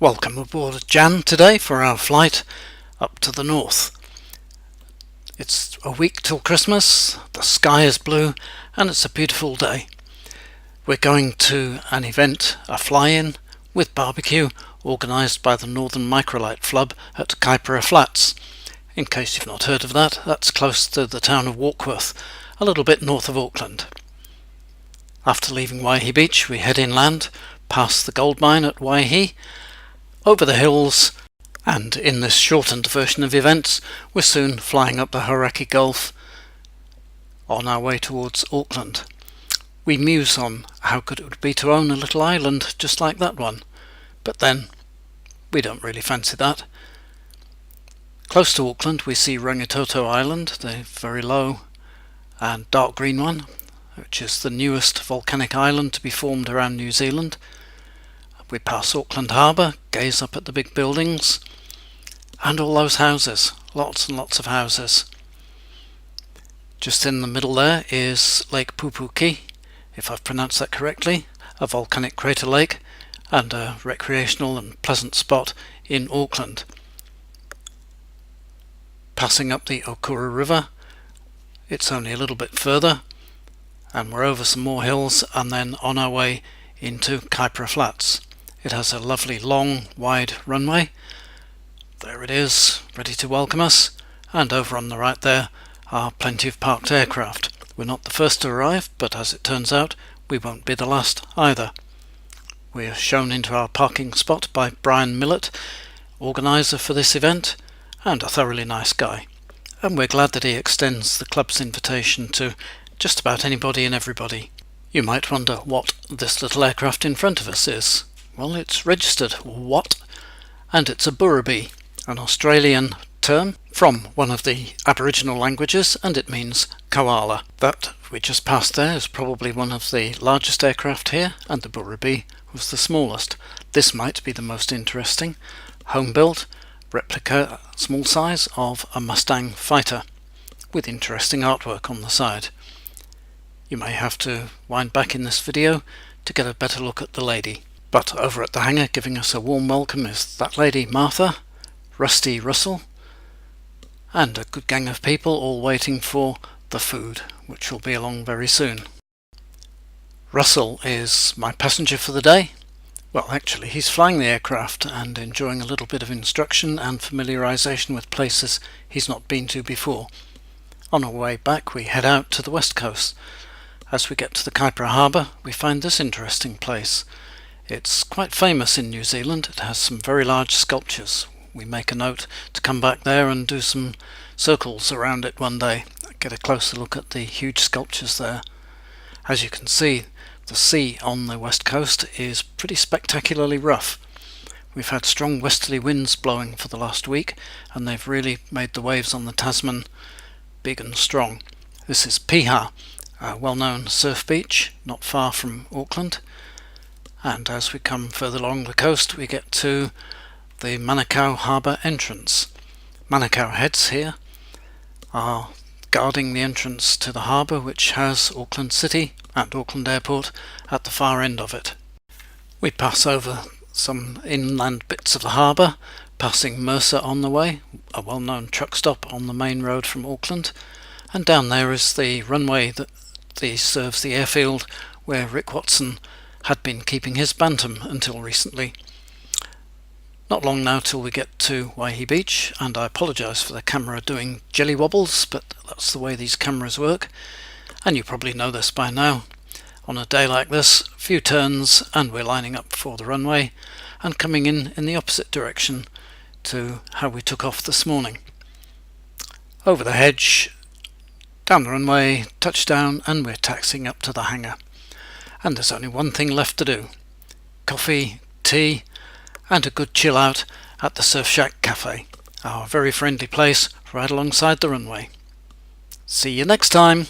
Welcome aboard Jan today for our flight up to the north. It's a week till Christmas, the sky is blue and it's a beautiful day. We're going to an event, a fly-in with barbecue, organised by the Northern Microlight Club at Kaipara Flats. In case you've not heard of that, that's close to the town of Warkworth, a little bit north of Auckland. After leaving Waihi Beach, we head inland, past the gold mine at Waihi, over the hills, and in this shortened version of events we're soon flying up the Hauraki Gulf on our way towards Auckland. We muse on how good it would be to own a little island just like that one, but then we don't really fancy that. Close to Auckland we see Rangitoto Island, the very low and dark green one, which is the newest volcanic island to be formed around New Zealand. We pass Auckland Harbour, gaze up at the big buildings and all those houses, lots and lots of houses. Just in the middle there is Lake Pupuki, if I've pronounced that correctly, a volcanic crater lake and a recreational and pleasant spot in Auckland. Passing up the Okura River, it's only a little bit further and we're over some more hills and then on our way into Kaipara Flats. It has a lovely long wide runway. There it is, ready to welcome us, and over on the right there are plenty of parked aircraft. We're not the first to arrive, but as it turns out we won't be the last either. We are shown into our parking spot by Brian Millett, organiser for this event and a thoroughly nice guy, and we're glad that he extends the club's invitation to just about anybody and everybody. You might wonder what this little aircraft in front of us is. Well, it's registered what, and it's a Burrabi, an Australian term from one of the Aboriginal languages, and it means koala. That we just passed there is probably one of the largest aircraft here, and the Burrabi was the smallest. This might be the most interesting. Home-built, replica, small size of a Mustang fighter, with interesting artwork on the side. You may have to wind back in this video to get a better look at the lady. But over at the hangar giving us a warm welcome is that lady Martha, Rusty Russell, and a good gang of people all waiting for the food, which will be along very soon. Russell is my passenger for the day. Well, actually he's flying the aircraft and enjoying a little bit of instruction and familiarisation with places he's not been to before. On our way back we head out to the west coast. As we get to the Kaipara Harbour we find this interesting place. It's quite famous in New Zealand. It has some very large sculptures. We make a note to come back there and do some circles around it one day, get a closer look at the huge sculptures there. As you can see, the sea on the west coast is pretty spectacularly rough. We've had strong westerly winds blowing for the last week and they've really made the waves on the Tasman big and strong. This is Piha, a well-known surf beach not far from Auckland. And as we come further along the coast we get to the Manukau Harbour entrance. Manukau heads here are guarding the entrance to the harbour, which has Auckland City and Auckland Airport at the far end of it. We pass over some inland bits of the harbour, passing Mercer on the way, a well-known truck stop on the main road from Auckland, and down there is the runway that serves the airfield where Rick Watson had been keeping his Bantam until recently. Not long now till we get to Waihi Beach, and I apologise for the camera doing jelly wobbles, but that's the way these cameras work, and you probably know this by now. On a day like this, a few turns and we're lining up for the runway and coming in the opposite direction to how we took off this morning. Over the hedge, down the runway, touchdown, and we're taxiing up to the hangar. And there's only one thing left to do: coffee, tea and a good chill out at the Surf Shack Cafe, our very friendly place right alongside the runway. See you next time!